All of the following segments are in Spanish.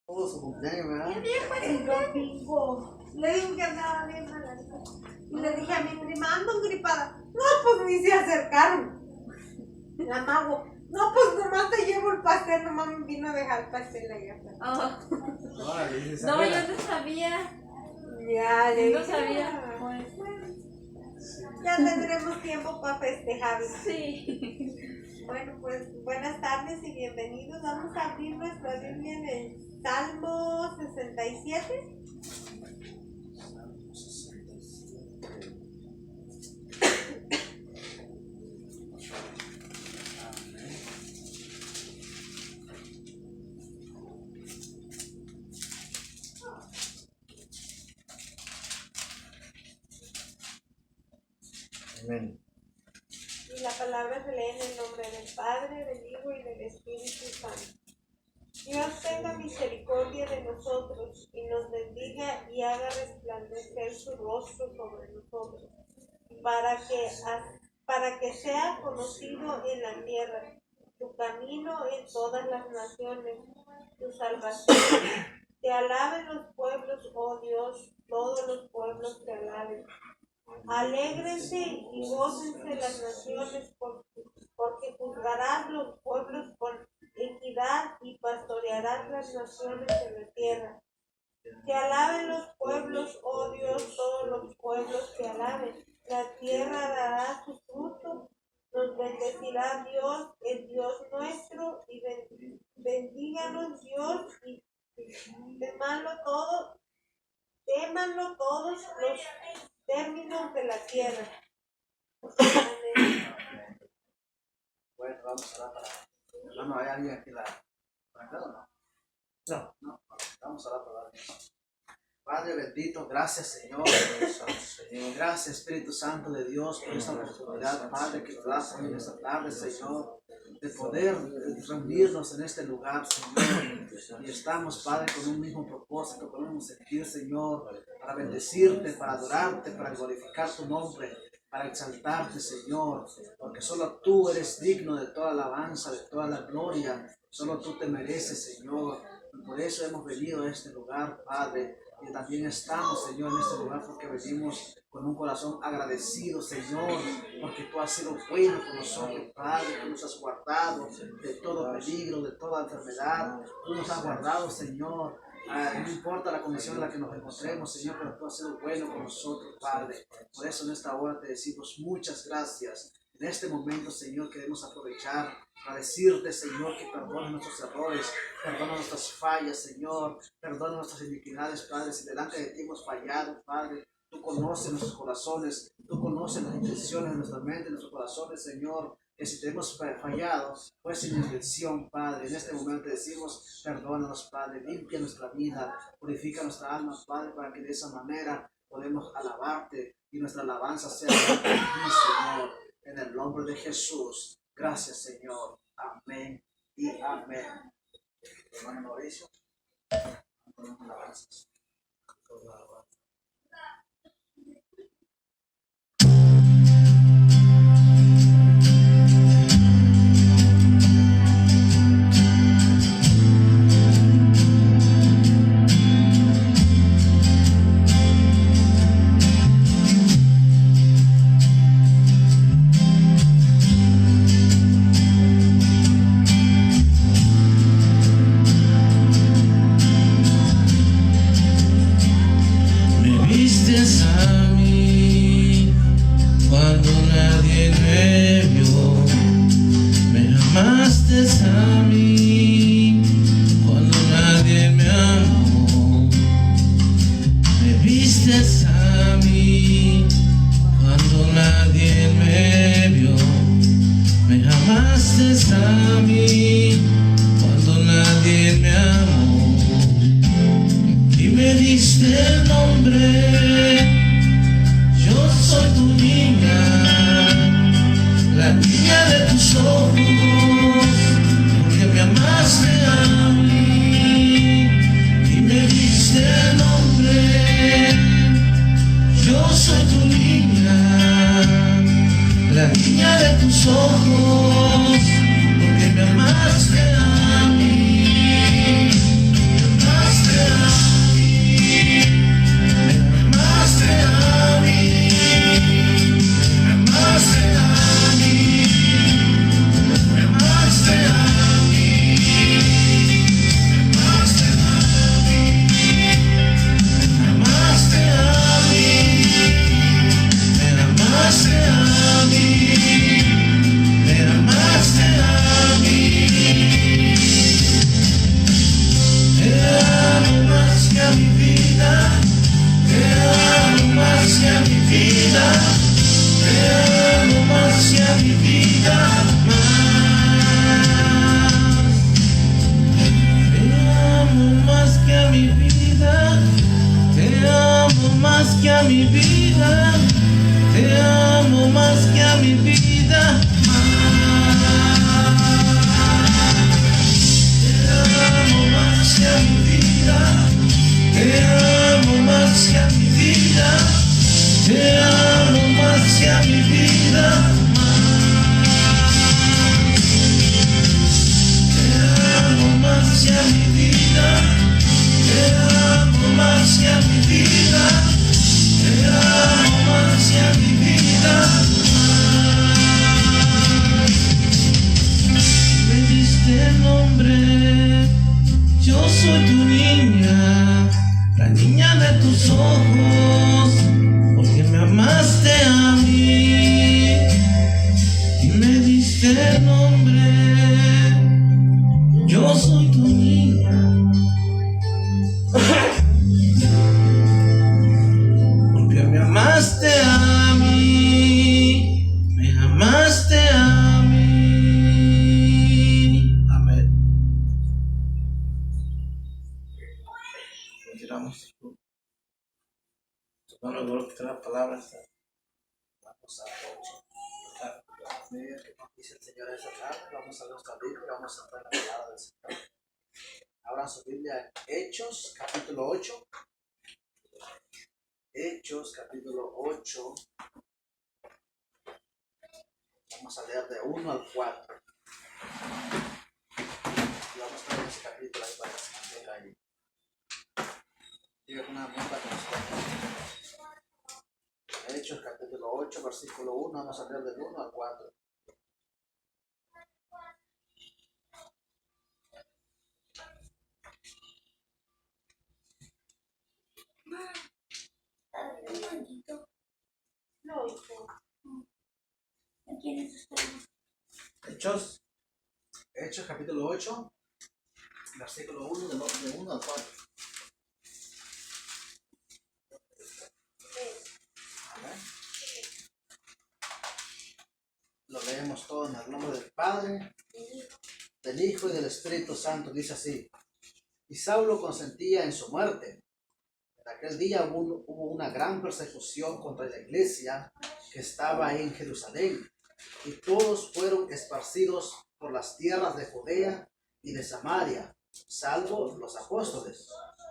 Todo su cumpleaños, ¿verdad? ¿Qué día fue el domingo? Le digo que andaba bien mala. Y le dije a mi prima, ando gripada. No, pues ni se acercaron. La mago, no, pues nomás te llevo el pastel, nomás me vino a dejar el pastel allá. Oh. No, le dices, No, yo no sabía. Ya, le No dije, sabía. Pues, bueno, ya tendremos tiempo para festejar. Sí. Bueno, pues buenas tardes y bienvenidos. Vamos a abrir nuestra Biblia en el Salmo 67. Amén. Y la palabra se lee en el nombre del Padre, del Hijo y del Espíritu Santo. Dios tenga misericordia de nosotros y nos bendiga y haga resplandecer su rostro sobre nosotros, para que sea conocido en la tierra tu camino en todas las naciones, tu salvación. Te alaben los pueblos, oh Dios, todos los pueblos te alaben. Alégrense y gócense las naciones, porque juzgarás los pueblos con equidad y pastorearás las naciones en la tierra. Te alaben los pueblos, oh Dios, todos los pueblos te alaben. La tierra dará su fruto, nos bendecirá Dios, el Dios nuestro, y bendíganos Dios, y témanlo todos los términos de la tierra. Amén. Bueno, vamos a orar para. Hermano, ¿hay alguien aquí para acá o no? No. Vamos a orar para Dios. Padre bendito, gracias Señor. Gracias Espíritu Santo de Dios por esta oportunidad, Padre, que te das en esta tarde, Señor, de poder reunirnos en este lugar, Señor. Y estamos, Padre, con un mismo propósito, con un mismo sentir, Señor, para bendecirte, para adorarte, para glorificar tu nombre, para exaltarte, Señor, porque solo tú eres digno de toda alabanza, de toda la gloria. Solo tú te mereces, Señor. Y por eso hemos venido a este lugar, Padre. Y también estamos, Señor, en este lugar porque venimos con un corazón agradecido, Señor, porque tú has sido bueno con nosotros, Padre. Tú nos has guardado de todo peligro, de toda enfermedad. Tú nos has guardado, Señor. No importa la condición en la que nos encontremos, Señor, pero tú has sido bueno con nosotros, Padre. Por eso en esta hora te decimos muchas gracias. En este momento, Señor, queremos aprovechar para decirte, Señor, que perdona nuestros errores, perdona nuestras fallas, Señor, perdona nuestras iniquidades, Padre. Si delante de ti hemos fallado, Padre, tú conoces nuestros corazones, tú conoces las intenciones de nuestra mente, de nuestros corazones, Señor. Que si te hemos fallado, fue sin intención, Padre. En este momento te decimos, perdónanos, Padre, limpia nuestra vida, purifica nuestra alma, Padre, para que de esa manera podamos alabarte y nuestra alabanza sea para ti, Señor, en el nombre de Jesús. Gracias, Señor. Amén y amén. Hermano Mauricio, alabanzas. Ojos, porque me amaste a mí. que a mi vida, te amo más que a mi vida. Te amo más que a mi vida, te amo más que a mi vida, te amo más que a mi vida. Más que a mi vida, te amo más que a mi vida, te amo más que a mi vida. Me diste nombre, yo soy tu niña, la niña de tus ojos, porque me amaste a mí y me diste nombre. Yo soy tu niña, porque me amaste a mí, me amaste a mí. Amén. Retiramos tomando el valor que te da palabras. Vamos a ver qué nos dice el Señor esta tarde. Vamos a nuestra Biblia, vamos a entrar en la palabra del Señor. Abran su Biblia en Hechos, capítulo 8. Hechos, capítulo 8. Vamos a leer de 1 al 4. Y vamos a leer ese capítulo ahí para que se mantenga ahí. Diga una nota que nos cuenta. Hechos, capítulo 8, versículo 1. Vamos a leer del 1 al 4. No, hijo. Hechos capítulo 8, versículo 1, de 1 al 4. Amén. Lo leemos todo en el nombre del Padre, del Hijo y del Espíritu Santo. Dice así: y Saulo consentía en su muerte. En aquel día hubo una gran persecución contra la iglesia que estaba en Jerusalén, y todos fueron esparcidos por las tierras de Judea y de Samaria, salvo los apóstoles.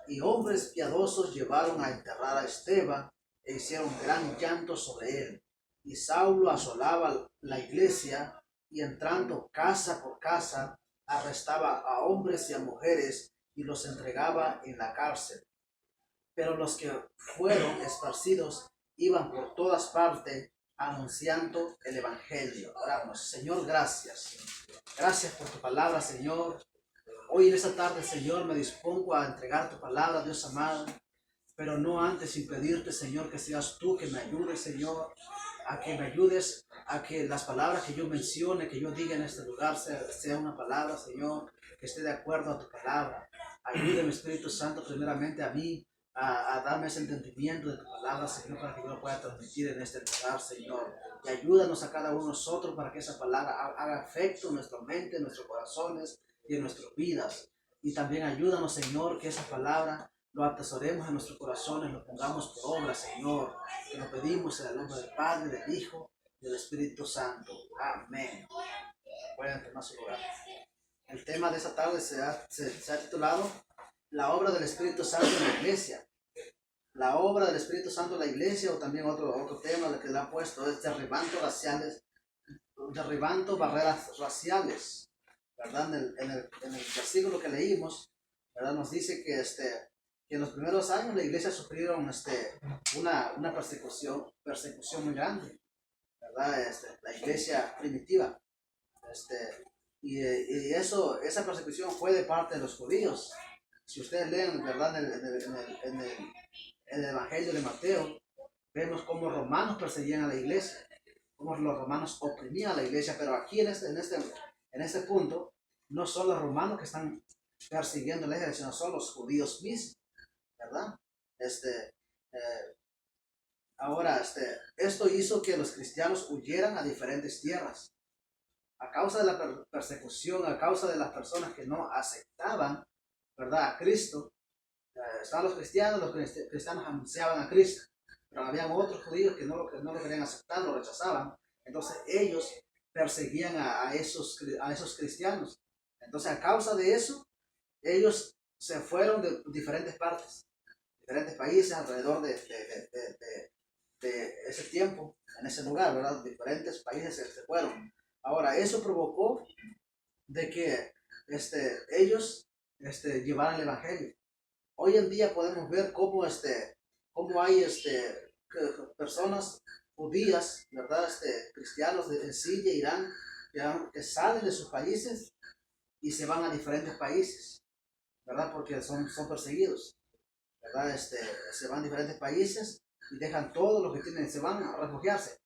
Y hombres piadosos llevaron a enterrar a Esteban e hicieron gran llanto sobre él. Y Saulo asolaba la iglesia y entrando casa por casa, arrestaba a hombres y a mujeres y los entregaba en la cárcel. Pero los que fueron esparcidos iban por todas partes anunciando el evangelio. Oramos. Señor, gracias. Gracias por tu palabra, Señor. Hoy en esta tarde, Señor, me dispongo a entregar tu palabra, Dios amado, pero no antes sin pedirte, Señor, que seas tú que me ayudes, Señor, a que me ayudes a que las palabras que yo mencione, que yo diga en este lugar, sea una palabra, Señor, que esté de acuerdo a tu palabra. Ayúdame, Espíritu Santo, primeramente a mí, a darme ese entendimiento de tu palabra, Señor, para que yo lo pueda transmitir en este lugar, Señor. Y ayúdanos a cada uno de nosotros para que esa palabra haga efecto en nuestra mente, en nuestros corazones y en nuestras vidas. Y también ayúdanos, Señor, que esa palabra lo atesoremos en nuestros corazones, lo pongamos por obra, Señor. Que lo pedimos en el nombre del Padre, del Hijo y del Espíritu Santo. Amén. Pueden tomar su lugar. El tema de esta tarde se ha titulado La obra del Espíritu Santo en la iglesia. La obra del Espíritu Santo en la iglesia, o también otro tema que le han puesto es derribando barreras raciales. ¿Verdad? En el versículo que leímos, ¿verdad? Nos dice que en los primeros años la iglesia sufrieron una persecución muy grande, ¿verdad? La iglesia primitiva. Esa persecución fue de parte de los judíos. Si ustedes leen, ¿verdad? En el Evangelio de Mateo, vemos cómo los romanos perseguían a la iglesia, cómo los romanos oprimían a la iglesia, pero aquí en este punto, no son los romanos que están persiguiendo a la iglesia, sino son los judíos mismos, ¿verdad? Ahora, esto hizo que los cristianos huyeran a diferentes tierras. A causa de la persecución, a causa de las personas que no aceptaban, ¿verdad?, a Cristo, estaban los cristianos anunciaban a Cristo, pero habían otros judíos que no lo querían aceptar, lo rechazaban. Entonces ellos perseguían a esos cristianos. Entonces a causa de eso, ellos se fueron de diferentes partes, diferentes países alrededor de ese tiempo, en ese lugar, ¿verdad? Diferentes países se fueron. Ahora, eso provocó de que ellos llevaran el evangelio. Hoy en día podemos ver cómo hay personas judías, ¿verdad? Cristianos en Siria, Irán, que salen de sus países y se van a diferentes países, ¿verdad? Porque son perseguidos, ¿verdad? Se van a diferentes países y dejan todo lo que tienen, se van a refugiarse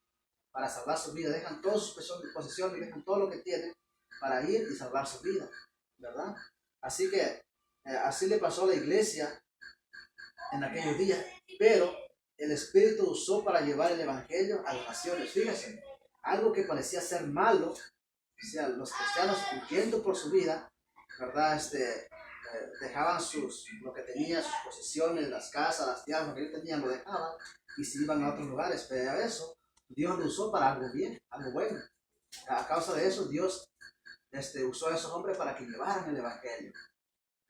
para salvar su vida, dejan todas sus posesiones, dejan todo lo que tienen para ir y salvar su vida, ¿verdad? Así que así le pasó a la iglesia en aquellos días, pero el Espíritu usó para llevar el Evangelio a las naciones. Fíjense, algo que parecía ser malo, o sea, los cristianos huyendo por su vida, ¿verdad? Dejaban lo que tenían, sus posesiones, las casas, las tierras, lo que ellos tenían, lo dejaban y se iban a otros lugares. Pero eso Dios lo usó para algo bien, algo bueno. A causa de eso, Dios usó a esos hombres para que llevaran el Evangelio,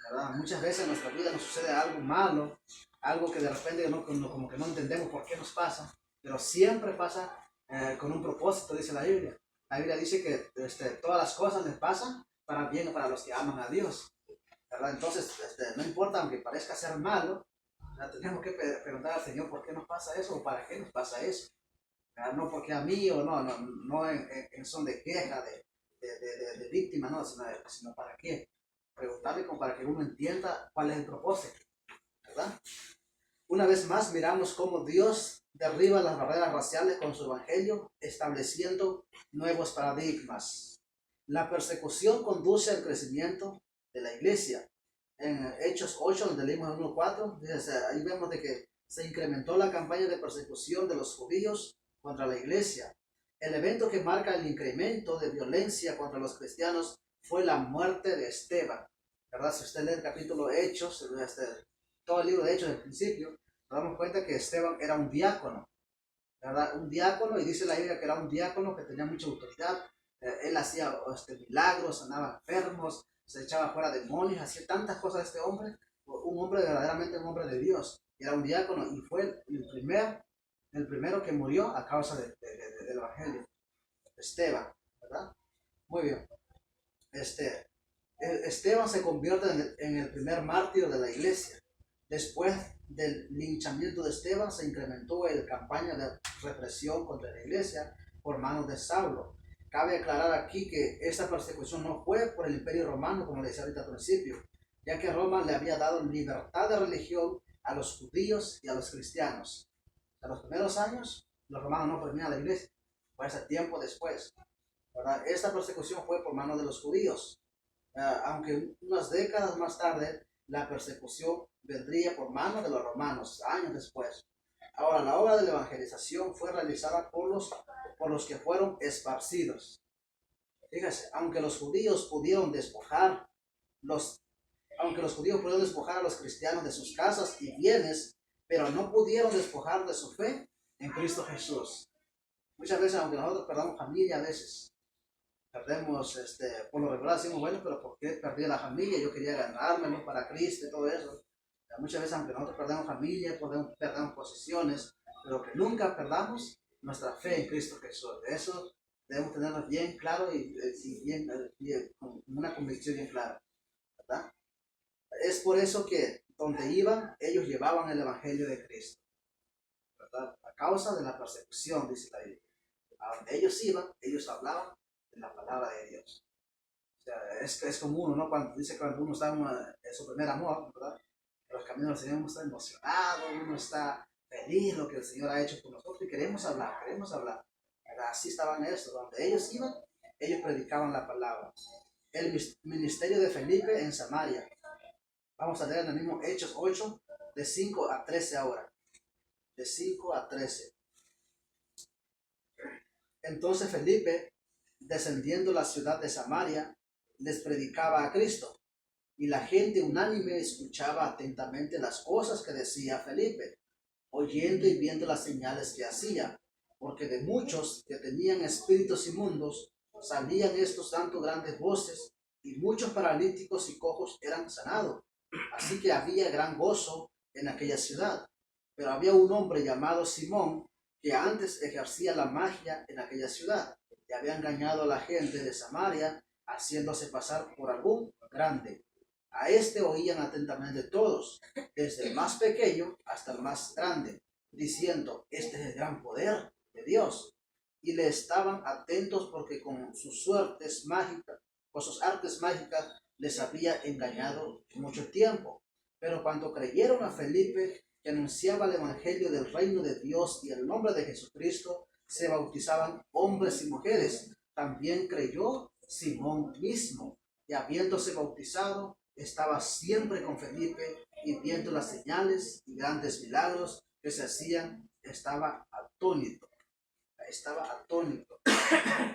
¿verdad? Muchas veces en nuestra vida nos sucede algo malo, algo que de repente como que no entendemos por qué nos pasa, pero siempre pasa con un propósito, dice la Biblia. La Biblia dice que todas las cosas les pasan para bien para los que aman a Dios, ¿verdad? Entonces, no importa, aunque parezca ser malo, tenemos que preguntar al Señor por qué nos pasa eso o para qué nos pasa eso. No porque a mí o no en son de queja, de víctima, no, sino para qué. Preguntarle como para que uno entienda cuál es el propósito, ¿verdad? Una vez más miramos cómo Dios derriba las barreras raciales con su evangelio, estableciendo nuevos paradigmas. La persecución conduce al crecimiento de la iglesia. En Hechos 8, donde leímos 1:4, ahí vemos de que se incrementó la campaña de persecución de los judíos contra la iglesia. El evento que marca el incremento de violencia contra los cristianos fue la muerte de Esteban, ¿verdad? Si usted lee el capítulo Hechos, todo el libro de Hechos del principio, nos damos cuenta que Esteban era un diácono, ¿verdad? Un diácono, y dice la Biblia que era un diácono que tenía mucha autoridad. Él hacía milagros, sanaba enfermos, se echaba fuera demonios, hacía tantas cosas este hombre, verdaderamente un hombre de Dios. Y era un diácono y fue el primero que murió a causa del evangelio. Esteban, ¿verdad? Muy bien. Esteban se convierte en el primer mártir de la iglesia. Después del linchamiento de Esteban se incrementó la campaña de represión contra la iglesia por manos de Saulo. Cabe aclarar aquí que esta persecución no fue por el Imperio Romano, como le decía ahorita al principio, ya que Roma le había dado libertad de religión a los judíos y a los cristianos. En los primeros años, los romanos no permitían la iglesia, fue ese tiempo después, ¿verdad? Esta persecución fue por mano de los judíos, aunque unas décadas más tarde la persecución vendría por mano de los romanos, años después. Ahora, la obra de la evangelización fue realizada por los que fueron esparcidos. Fíjese, aunque los judíos pudieron despojar a los cristianos de sus casas y bienes, pero no pudieron despojar de su fe en Cristo Jesús. Muchas veces, aunque nosotros perdamos familia, a veces perdemos, por lo regular decimos, bueno, pero ¿por qué perdí la familia? Yo quería ganármelo para Cristo y todo eso. Muchas veces, aunque nosotros perdamos familia, perdamos posesiones, pero que nunca perdamos nuestra fe en Cristo Jesús. De eso debemos tenerlo bien claro y con una convicción bien clara, ¿verdad? Es por eso que donde iban, ellos llevaban el Evangelio de Cristo, ¿verdad? A causa de la persecución, dice la Biblia. A donde ellos iban, ellos hablaban de la palabra de Dios. O sea, es común, ¿no? Cuando uno está en su primer amor, ¿verdad? Los caminos del Señor, uno está emocionado, uno está feliz de lo que el Señor ha hecho por nosotros y queremos hablar, ¿verdad? Así estaban estos, donde ellos iban, ellos predicaban la palabra. El ministerio de Felipe en Samaria. Vamos a leer en el mismo Hechos 8, de 5 a 13 ahora. De 5 a 13. Entonces Felipe, descendiendo la ciudad de Samaria, les predicaba a Cristo. Y la gente unánime escuchaba atentamente las cosas que decía Felipe, oyendo y viendo las señales que hacía, porque de muchos que tenían espíritus inmundos salían estos dando grandes voces, y muchos paralíticos y cojos eran sanados. Así que había gran gozo en aquella ciudad. Pero había un hombre llamado Simón, que antes ejercía la magia en aquella ciudad, y había engañado a la gente de Samaria, haciéndose pasar por algún grande. A este oían atentamente todos, desde el más pequeño hasta el más grande, diciendo: este es el gran poder de Dios. Y le estaban atentos porque con sus artes mágicas les había engañado mucho tiempo. Pero cuando creyeron a Felipe, que anunciaba el evangelio del reino de Dios y el nombre de Jesucristo, se bautizaban hombres y mujeres. También creyó Simón mismo, y habiéndose bautizado, estaba siempre con Felipe, y viendo las señales y grandes milagros que se hacían, estaba atónito.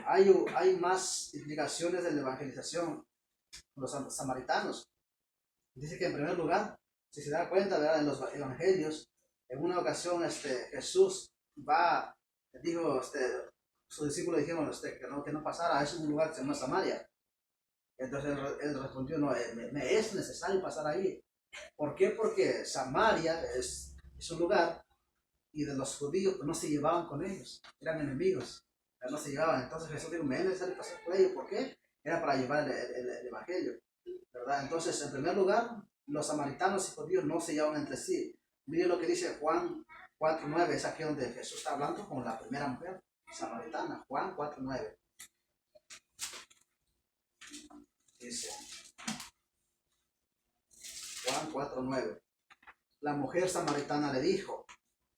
Hay más implicaciones de la evangelización con los samaritanos. Dice que en primer lugar, si se da cuenta, ¿verdad?, en los evangelios, en una ocasión Jesús dijo, sus discípulos dijeron que no pasara, es un lugar que se llama Samaria. Entonces él respondió: no, me es necesario pasar ahí. ¿Por qué? Porque Samaria es un lugar, y de los judíos pues, no se llevaban con ellos, eran enemigos, no se llevaban. Entonces Jesús dijo: me es necesario pasar por ellos. ¿Por qué? Era para llevar el evangelio, ¿verdad? Entonces, en primer lugar, los samaritanos y judíos no se llevan entre sí. Miren lo que dice Juan 4:9, es aquí donde Jesús está hablando con la primera mujer samaritana. Juan 4:9 dice, Juan 4:9, la mujer samaritana le dijo: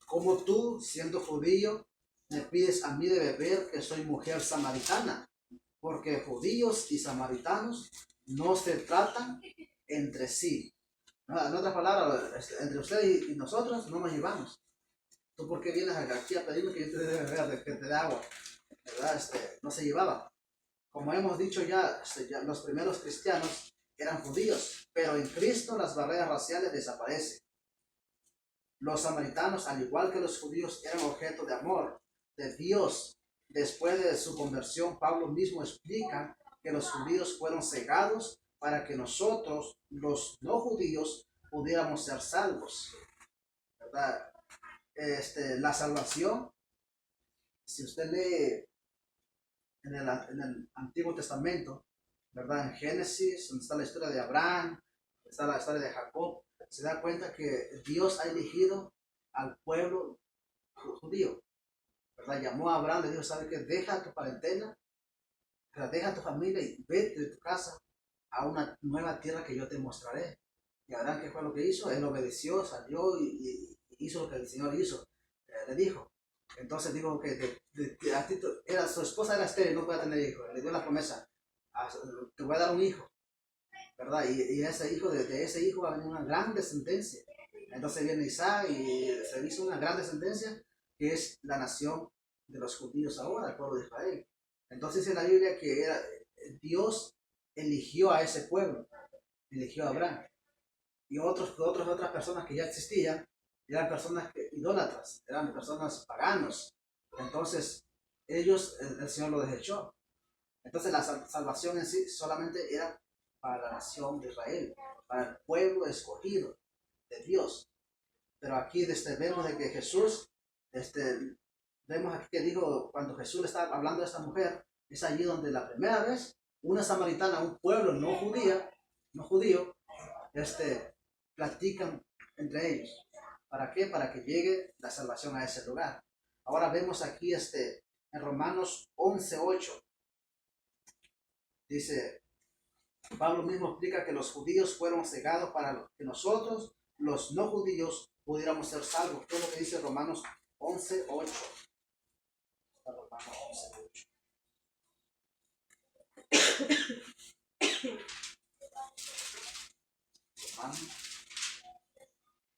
¿cómo tú, siendo judío, me pides a mí de beber, que soy mujer samaritana? Porque judíos y samaritanos no se tratan entre sí. En otras palabras, entre ustedes y nosotros no nos llevamos. ¿Tú por qué vienes aquí a pedirme que yo te dé beber, que te dé agua? ¿Verdad? No se llevaba. Como hemos dicho ya, los primeros cristianos eran judíos, pero en Cristo las barreras raciales desaparecen. Los samaritanos, al igual que los judíos, eran objeto de amor de Dios. Después de su conversión, Pablo mismo explica que los judíos fueron cegados para que nosotros, los no judíos, pudiéramos ser salvos, ¿verdad? La salvación, si usted lee en el Antiguo Testamento, ¿verdad? En Génesis, donde está la historia de Abraham, está la historia de Jacob, se da cuenta que Dios ha elegido al pueblo judío, ¿verdad? Llamó a Abraham, le dijo: ¿sabe qué? Deja tu parentela, deja tu familia y vete de tu casa a una nueva tierra que yo te mostraré. Y Abraham, ¿qué fue lo que hizo? Él obedeció, salió y hizo lo que el Señor hizo, le dijo. Entonces dijo que su esposa era estéril, no podía tener hijos. Le dio la promesa: te voy a dar un hijo, ¿verdad? Y ese hijo, de ese hijo va a venir una gran descendencia. Entonces viene Isaac y se hizo una gran descendencia, que es la nación de los judíos ahora, el pueblo de Israel. Entonces en la Biblia que Dios eligió a ese pueblo, eligió a Abraham. Y otras personas que ya existían, eran personas idólatras, eran personas paganos. Entonces ellos, el Señor los desechó. Entonces la salvación en sí solamente era para la nación de Israel, para el pueblo escogido de Dios. Pero aquí vemos de que Jesús, vemos aquí que dijo, cuando Jesús le está hablando a esta mujer, es allí donde la primera vez una samaritana, un pueblo no judío, platican entre ellos. ¿Para qué? Para que llegue la salvación a ese lugar. Ahora vemos aquí en Romanos 11:8. Dice, Pablo mismo explica que los judíos fueron cegados para que nosotros, los no judíos, pudiéramos ser salvos. ¿Qué es lo que dice Romanos 11:8? Romanos 11:8. Romanos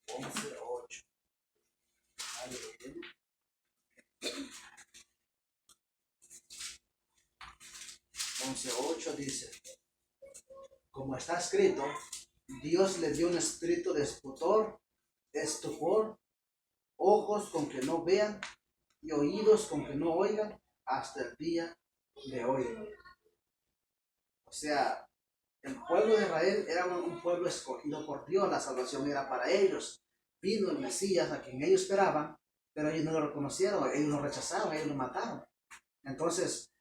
11:8. ¿Alguien lo tiene? 11:8 dice: como está escrito, Dios le dio un espíritu de estupor ojos con que no vean y oídos con que no oigan hasta el día de hoy. O sea, el pueblo de Israel era un pueblo escogido por Dios, la salvación era para ellos. Vino el Mesías a quien ellos esperaban, pero ellos no lo reconocieron, ellos lo rechazaron, ellos lo mataron. Entonces,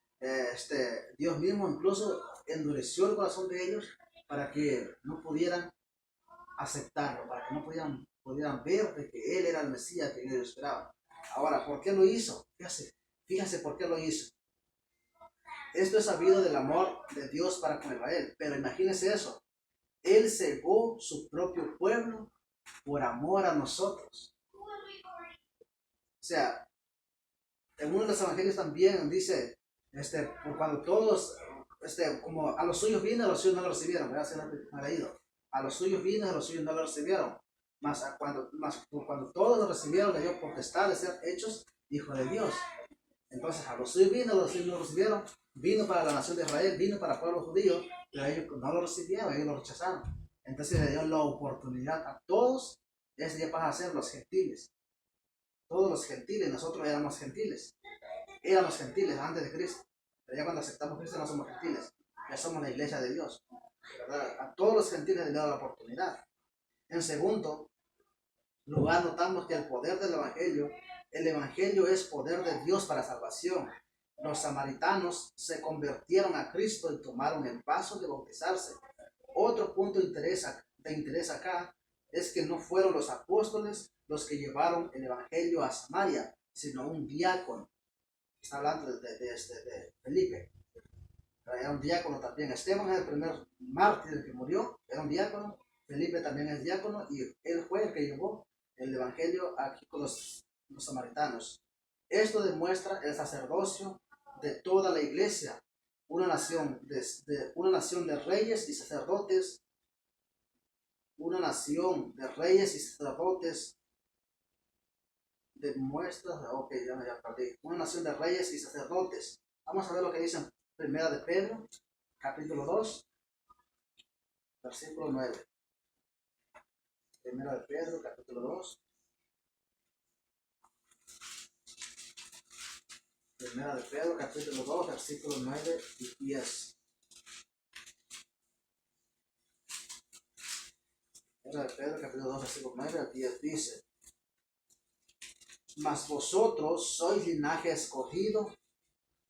Dios mismo incluso endureció el corazón de ellos para que no pudieran aceptarlo, para que no pudieran ver de que Él era el Mesías que ellos esperaban. Ahora, ¿por qué lo hizo? Fíjese por qué lo hizo. Esto es sabido del amor de Dios para con Israel, pero imagínense eso. Él cegó su propio pueblo por amor a nosotros. O sea, en uno de los evangelios también dice, por cuando todos, como a los suyos vino, a los suyos no lo recibieron, ¿verdad? Se lo ha leído. A los suyos vino, a los suyos no lo recibieron. Cuando todos lo recibieron, le dio potestad de ser hechos hijos de Dios. Entonces, a los suyos vino, a los suyos no lo recibieron. Vino para la nación de Israel, vino para el pueblo judío, pero ellos no lo recibieron, ellos lo rechazaron. Entonces le dio la oportunidad a todos, ese ya pasa a ser los gentiles. Todos los gentiles, nosotros éramos gentiles antes de Cristo, pero ya cuando aceptamos a Cristo no somos gentiles, ya somos la iglesia de Dios, ¿verdad? A todos los gentiles le dio la oportunidad. En segundo lugar, notamos que el evangelio es poder de Dios para salvación. Los samaritanos se convirtieron a Cristo y tomaron el paso de bautizarse. Otro punto de interés acá es que no fueron los apóstoles los que llevaron el evangelio a Samaria, sino un diácono. Está hablando de Felipe. Era un diácono también. Esteban es el primer mártir que murió, era un diácono. Felipe también es diácono y él fue el que llevó el evangelio aquí con los samaritanos. Esto demuestra el sacerdocio de toda la iglesia, una nación de reyes y sacerdotes, ya perdí. Una nación de reyes y sacerdotes. Vamos a ver lo que dice en Primera de Pedro, capítulo 2, versículo 9. Primera de Pedro, capítulo 2. Primera de Pedro, capítulo 2, versículos 9 y 10. Primera de Pedro, capítulo 2, versículo 9 al 10 dice: Mas vosotros sois linaje escogido,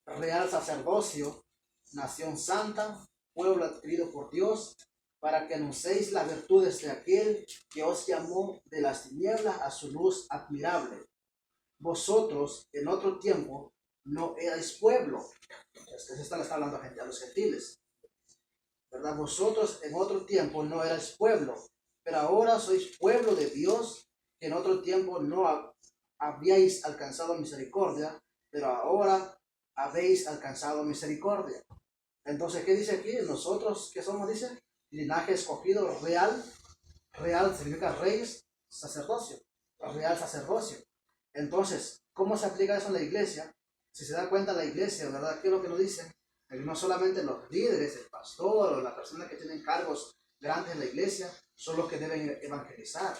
real sacerdocio, nación santa, pueblo adquirido por Dios, para que anunciéis las virtudes de aquel que os llamó de las tinieblas a su luz admirable. Vosotros en otro tiempo no erais pueblo. Se está hablando a los gentiles, ¿verdad? Vosotros en otro tiempo no erais pueblo, pero ahora sois pueblo de Dios, que en otro tiempo no habíais alcanzado misericordia, pero ahora habéis alcanzado misericordia. Entonces, ¿qué dice aquí? Nosotros, ¿qué somos? Dice, linaje escogido, real significa reyes, sacerdocio, real sacerdocio. Entonces, ¿cómo se aplica eso en la iglesia? Si se da cuenta la iglesia, ¿verdad? ¿Qué es lo que nos dicen? Que no solamente los líderes, el pastor o las personas que tienen cargos grandes en la iglesia son los que deben evangelizar.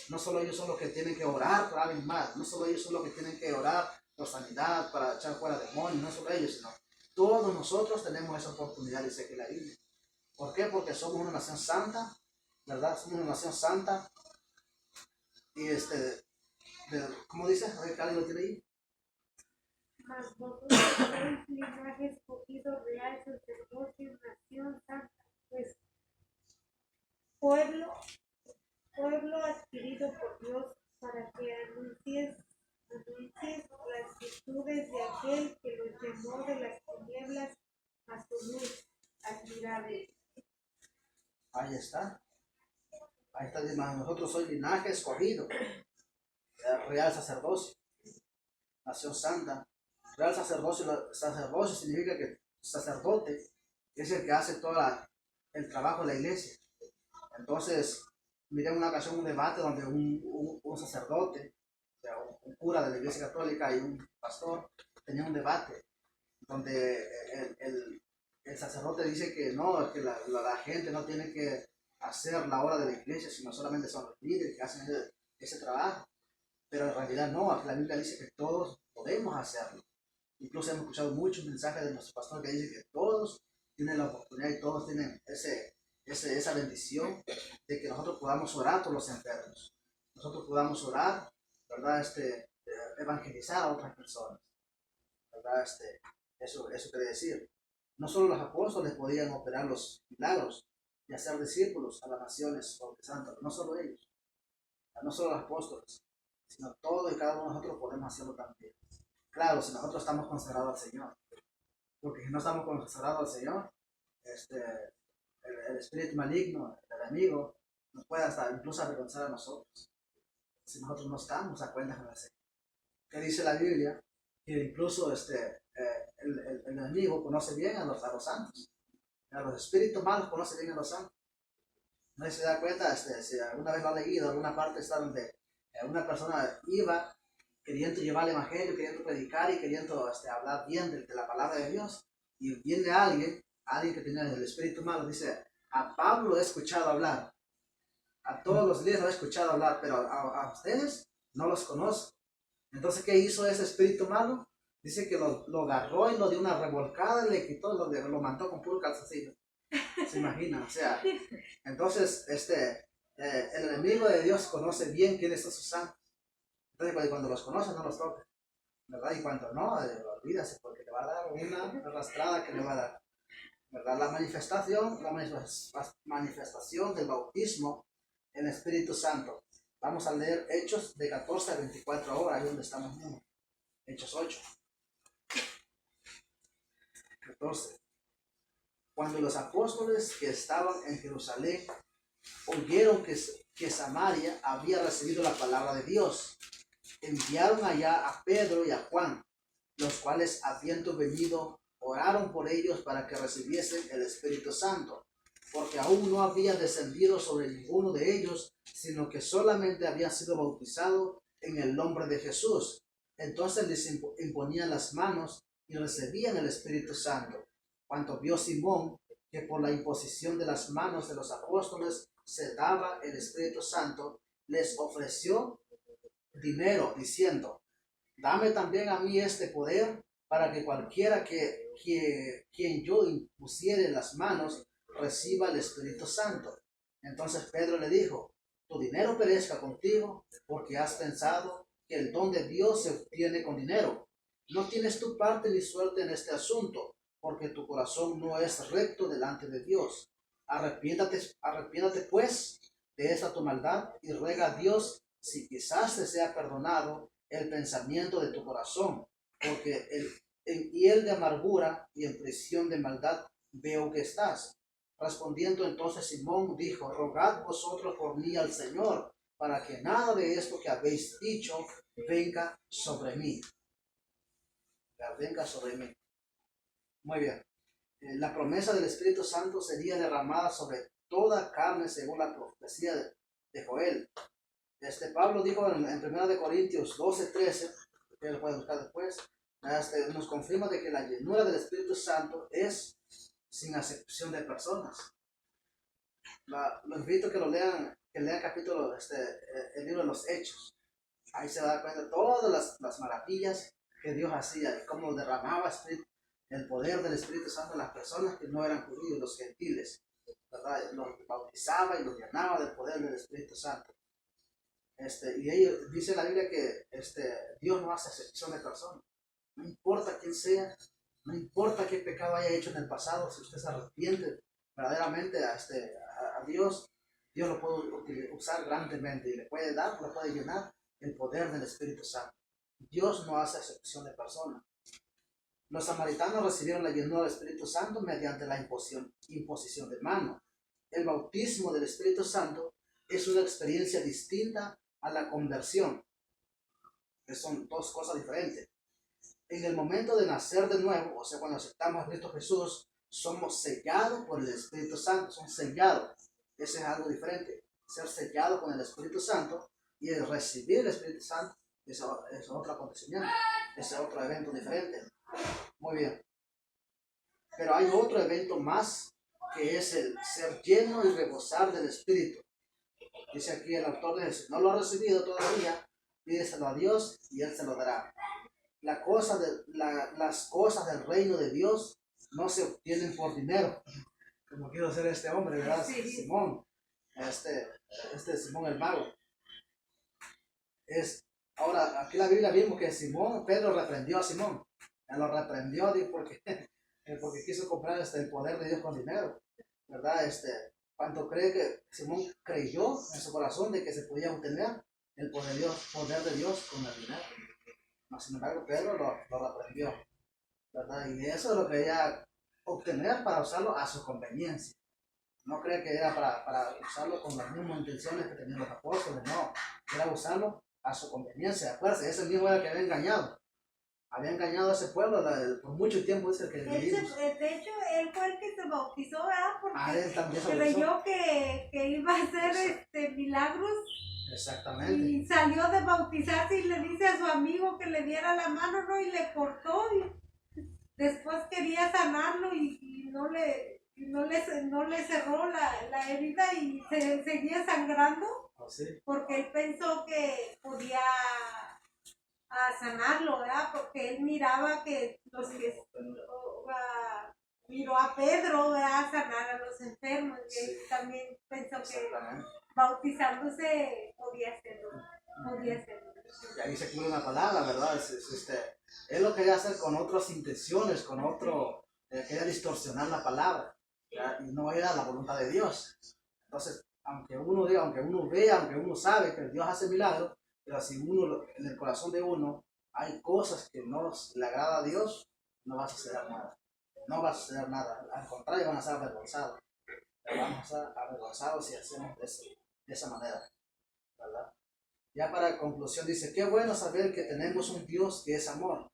No solo ellos son los que tienen que orar por alguien más. No solo ellos son los que tienen que orar por sanidad, para echar fuera demonios. No solo ellos, sino todos nosotros tenemos esa oportunidad, dice aquí la Biblia. ¿Por qué? Porque somos una nación santa, ¿verdad? Somos una nación santa. Y ¿cómo dice? A ver, ¿qué lo tiene ahí? Mas vosotros sois linaje escogido, real sacerdocio, nación santa, pues pueblo adquirido por Dios, para que anuncies las virtudes de aquel que los llamó de las tinieblas a su luz admirable. Ahí está. Ahí está. Nosotros soy linaje escogido, real sacerdocio, nación santa. Real sacerdocio significa que sacerdote es el que hace todo el trabajo de la iglesia. Entonces, miré en una ocasión un debate donde un sacerdote, o sea, un cura de la iglesia católica y un pastor tenían un debate donde el sacerdote dice que no, que la gente no tiene que hacer la obra de la iglesia, sino solamente son los líderes que hacen ese trabajo. pero en realidad no, aquí la Biblia dice que todos podemos hacerlo. Incluso hemos escuchado muchos mensajes de nuestro pastor que dice que todos tienen la oportunidad y todos tienen esa bendición de que nosotros podamos orar por los enfermos. Nosotros podamos orar, ¿verdad? Evangelizar a otras personas, ¿verdad? Eso quiere decir. No solo los apóstoles podían operar los milagros y hacer discípulos a las naciones bautizando, no solo ellos, no solo los apóstoles, sino todo y cada uno de nosotros podemos hacerlo también. Claro, si nosotros estamos consagrados al Señor, porque si no estamos consagrados al Señor, el espíritu maligno, el enemigo, nos puede hasta incluso avergonzar a nosotros, si nosotros no estamos a cuenta con el Señor. ¿Qué dice la Biblia? Que incluso el enemigo conoce bien a los santos, a los espíritus malos conoce bien a los santos. No se da cuenta, si alguna vez lo ha leído, alguna parte está donde una persona iba queriendo llevar el evangelio, queriendo predicar y queriendo hablar bien de la palabra de Dios, y viene alguien que tiene el espíritu malo, dice: a Pablo he escuchado hablar, a todos los líderes lo he escuchado hablar, pero a ustedes no los conozco. Entonces, ¿qué hizo ese espíritu malo? Dice que lo agarró y lo dio una revolcada, le quitó, lo mandó con puro calzoncillo. ¿Se imagina? O sea, entonces el enemigo de Dios conoce bien quiénes son sus santos. Entonces, cuando los conoce, no los toca, ¿verdad? Y cuando no, olvídase, porque te va a dar una arrastrada que le va a dar, ¿verdad? La manifestación del bautismo en el Espíritu Santo. Vamos a leer Hechos de 14 a 24 horas, ahí donde estamos mismos. Hechos 8. 14. Cuando los apóstoles que estaban en Jerusalén oyeron que Samaria había recibido la palabra de Dios, enviaron allá a Pedro y a Juan, los cuales, habiendo venido, oraron por ellos para que recibiesen el Espíritu Santo, porque aún no había descendido sobre ninguno de ellos, sino que solamente había sido bautizado en el nombre de Jesús. Entonces les imponían las manos y recibían el Espíritu Santo. Cuando vio Simón que por la imposición de las manos de los apóstoles se daba el Espíritu Santo, les ofreció dinero, diciendo: dame también a mí este poder, para que cualquiera quien yo impusiere las manos reciba el Espíritu Santo. Entonces Pedro le dijo: tu dinero perezca contigo, porque has pensado que el don de Dios se obtiene con dinero. No tienes tu parte ni suerte en este asunto, porque tu corazón no es recto delante de Dios. Arrepiéntate pues de esta tu maldad y ruega a Dios si quizás te sea perdonado el pensamiento de tu corazón, porque en hiel de amargura y en prisión de maldad veo que estás. Respondiendo entonces Simón dijo: rogad vosotros por mí al Señor, para que nada de esto que habéis dicho venga sobre mí. Venga sobre mí. Muy bien. La promesa del Espíritu Santo sería derramada sobre toda carne según la profecía de Joel. Pablo dijo en 1 Corintios 12:13, que lo pueden buscar después, nos confirma de que la llenura del Espíritu Santo es sin acepción de personas. Los invito a que lean capítulo, el libro de los Hechos. Ahí se da cuenta de todas las maravillas que Dios hacía y cómo derramaba el poder del Espíritu Santo en las personas que no eran judíos, los gentiles, ¿verdad? Los bautizaba y los llenaba del poder del Espíritu Santo. Y ellos, dice la Biblia que Dios no hace excepción de personas. No importa quién sea, no importa qué pecado haya hecho en el pasado, si usted se arrepiente verdaderamente a Dios, Dios lo puede usar grandemente y le puede llenar el poder del Espíritu Santo. Dios no hace excepción de personas. Los samaritanos recibieron la llenura del Espíritu Santo mediante la imposición de mano. El bautismo del Espíritu Santo es una experiencia distinta a la conversión, que son dos cosas diferentes. En el momento de nacer de nuevo, o sea, cuando aceptamos a Cristo Jesús, somos sellados por el Espíritu Santo, son sellados. Ese es algo diferente. Ser sellado con el Espíritu Santo y el recibir el Espíritu Santo es otro acontecimiento, es otro evento diferente. Muy bien. Pero hay otro evento más, que es el ser lleno y rebosar del Espíritu. Dice aquí el autor de Jesús: no lo ha recibido todavía, pídeselo a Dios y Él se lo dará. Las cosas del reino de Dios no se obtienen por dinero, como quiso hacer este hombre, ¿verdad? Sí. Simón, este Simón el mago. Ahora, aquí en la Biblia vimos que Pedro reprendió a Simón. Él lo reprendió porque quiso comprar el poder de Dios con dinero, ¿verdad? Cuando que Simón creyó en su corazón de que se podía obtener el poder de Dios con el dinero. Mas, sin embargo, Pedro lo reprendió, ¿verdad? Y eso lo quería obtener para usarlo a su conveniencia. No cree que era para usarlo con las mismas intenciones que tenían los apóstoles, no. Era usarlo a su conveniencia. Acuérdense, ese mismo era el que había engañado. Había engañado a ese pueblo por mucho tiempo, es el que vivimos. De hecho, él fue el que se bautizó, ¿verdad? Porque Él también se creyó que iba a hacer milagros. Exactamente. Y salió de bautizarse y le dice a su amigo que le diera la mano, ¿no? Y le cortó. Y después quería sanarlo y no le cerró la herida y seguía sangrando. ¿Oh, sí? Porque él pensó que podía sanarlo, ¿verdad? Porque él miraba que miró a Pedro, ¿verdad? Sanar a los enfermos. Y él también pensó que bautizándose podía hacerlo. Y ahí se cumple una palabra, ¿verdad? Él lo quería hacer con otras intenciones, quería distorsionar la palabra, ¿verdad? Y no era la voluntad de Dios. Entonces, aunque uno vea, aunque uno sabe que Dios hace milagros, pero si en el corazón de uno hay cosas que no le agrada a Dios, no va a suceder nada. No va a suceder nada. Al contrario, van a ser avergonzados. Vamos a ser avergonzados si hacemos de esa manera, ¿verdad? Ya para conclusión dice, qué bueno saber que tenemos un Dios que es amor.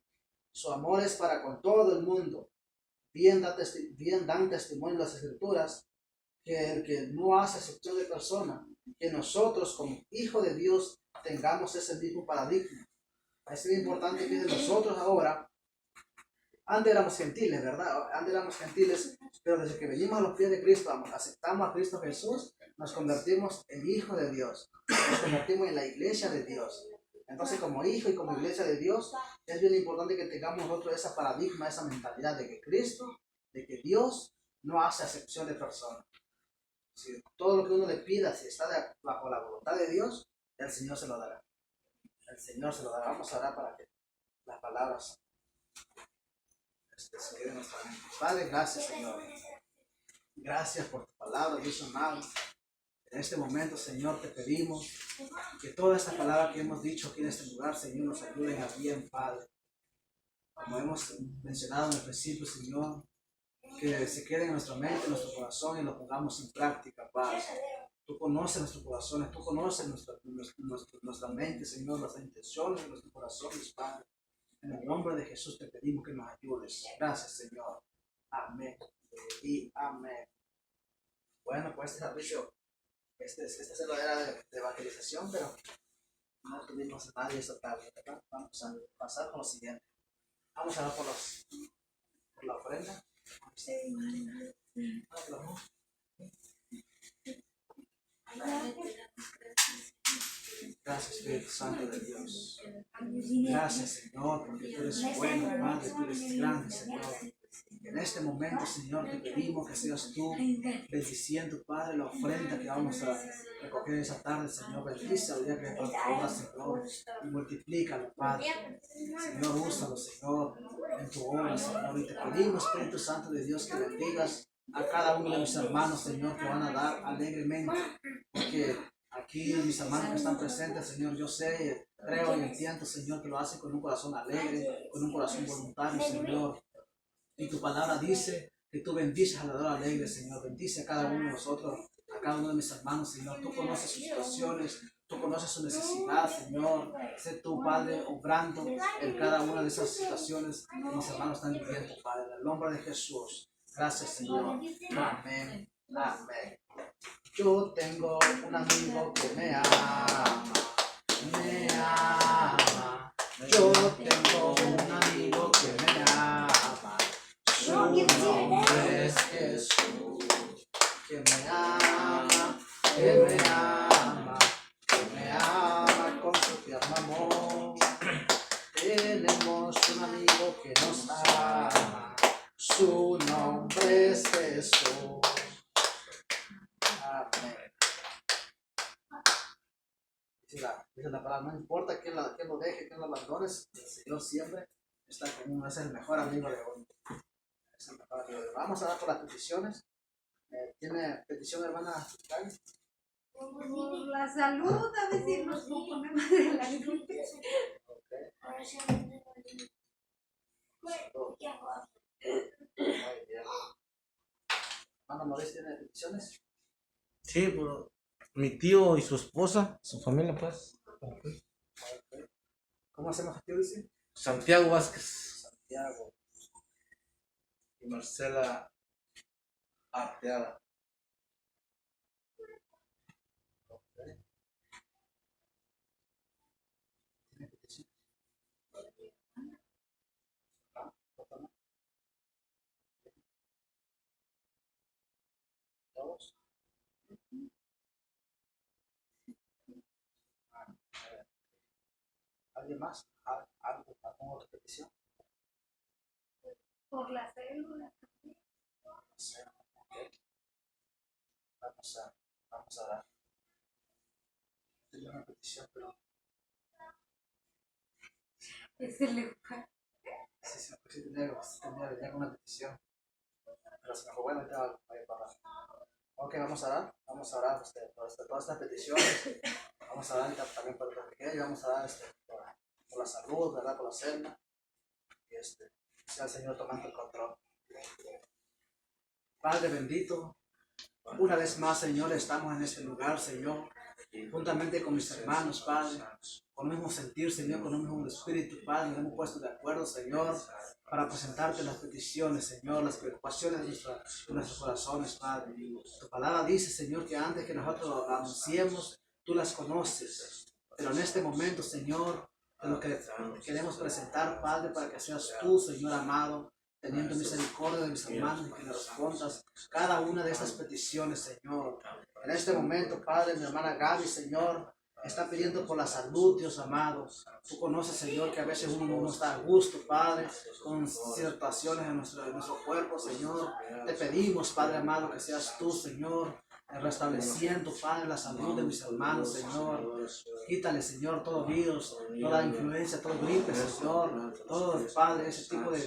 Su amor es para con todo el mundo. Bien dan testimonio las Escrituras que el que no hace acepción de persona, que nosotros como hijos de Dios tengamos ese mismo paradigma. Es muy importante que nosotros ahora, antes éramos gentiles, ¿verdad? Antes éramos gentiles, pero desde que venimos a los pies de Cristo, aceptamos a Cristo Jesús, nos convertimos en hijos de Dios, nos convertimos en la iglesia de Dios. Entonces, como hijo y como iglesia de Dios, es bien importante que tengamos nosotros ese paradigma, esa mentalidad de que Dios no hace acepción de personas. Si todo lo que uno le pida, si está bajo la voluntad de Dios, el Señor se lo dará. El Señor se lo dará. Vamos a orar para que las palabras se queden en nuestra mente. Padre, gracias, Señor. Gracias por tu palabra, Dios amado. En este momento, Señor, te pedimos que toda esta palabra que hemos dicho aquí en este lugar, Señor, nos ayuden a bien, Padre. Como hemos mencionado en el principio, Señor, que se quede en nuestra mente, en nuestro corazón y lo pongamos en práctica, Padre. Tú conoces nuestros corazones, tú conoces nuestra mente, Señor, nuestras intenciones, nuestros corazones, Padre. En el nombre de Jesús te pedimos que nos ayudes. Gracias, Señor. Amén y amén. Bueno, pues este servicio, este servicio era de evangelización, pero no tuvimos a nadie esta tarde, ¿verdad? Vamos a pasar con lo siguiente. Vamos a ver por la ofrenda. Gracias, Espíritu Santo de Dios. Gracias, Señor, porque tú eres bueno, Padre, tú eres grande, Señor. En este momento, Señor, te pedimos que seas tú bendiciendo, Padre, la ofrenda que vamos a recoger esa tarde, Señor. Bendice al día que nos obra, Señor, y multiplícalo, Padre. Señor, úsalo, Señor, en tu obra, Señor. Y te pedimos, Espíritu Santo de Dios, que bendigas a cada uno de mis hermanos, Señor, que van a dar alegremente, porque aquí mis hermanos que están presentes, Señor, yo sé, creo y entiendo, Señor, que lo hacen con un corazón alegre, con un corazón voluntario, Señor. Y tu palabra dice que tú bendices al dador alegre, Señor. Bendice a cada uno de nosotros, a cada uno de mis hermanos, Señor. Tú conoces sus situaciones, tú conoces su necesidad, Señor. Sé tú, Padre, obrando en cada una de esas situaciones que mis hermanos están viviendo, Padre. En el nombre de Jesús. Gracias, Señor. Amén. Amén. Yo tengo un amigo que me ama. Me ama. Yo tengo un amigo que me ama. Su nombre es Jesús, que me ama, que me ama, que me ama con su tierno amor. Tenemos un amigo que nos ama, su nombre es Jesús. Amén. Dice la palabra, no importa quién lo deje, quién lo abandone, el Señor siempre está con uno, es el mejor amigo de uno. Es el mejor amigo de uno. Vamos a dar por las peticiones. ¿Tiene petición, hermana? Por la salud, a ver si nos componemos de la gripe. Muy bien. ¿Hermano Mauricio tiene peticiones? Sí, por mi tío y su esposa, su familia, pues. ¿Cómo hacemos aquí, dice? Santiago Vázquez Santiago. y Marcela Arteaga. ¿Tiene petición? ¿Todos? ¿Alguien más? ¿Alguna otra petición? Por la célula. No sé. Ok. Vamos a dar. Tenía una petición, pero Es el leopardo. sí tenía una petición. Pero se me fue, bueno, ahorita voy a parar. Ok, vamos a orar por todas estas peticiones. Vamos a dar también por los pequeños, vamos a dar por la salud, ¿verdad? Por la cena. Y sea el Señor tomando el control. Padre bendito, una vez más, Señor, estamos en este lugar, Señor, juntamente con mis hermanos, Padre, con el mismo sentir, Señor, con el mismo espíritu, Padre, nos hemos puesto de acuerdo, Señor, para presentarte las peticiones, Señor, las preocupaciones de nuestros corazones, Padre. Tu palabra dice, Señor, que antes que nosotros anunciemos, tú las conoces. Pero en este momento, Señor, te lo que queremos presentar, Padre, para que seas tú, Señor amado, teniendo misericordia de mis hermanos y que le respondas cada una de estas peticiones, Señor. En este momento, Padre, mi hermana Gaby, Señor, está pidiendo por la salud, Dios amado. Tú conoces, Señor, que a veces uno no está a gusto, Padre, con situaciones en nuestro cuerpo, Señor. Te pedimos, Padre amado, que seas tú, Señor, restableciendo, Padre, la salud de mis hermanos, Señor. Quítale, Señor, todo virus, toda influencia, todo gripe, Señor. Todo, Padre, ese tipo de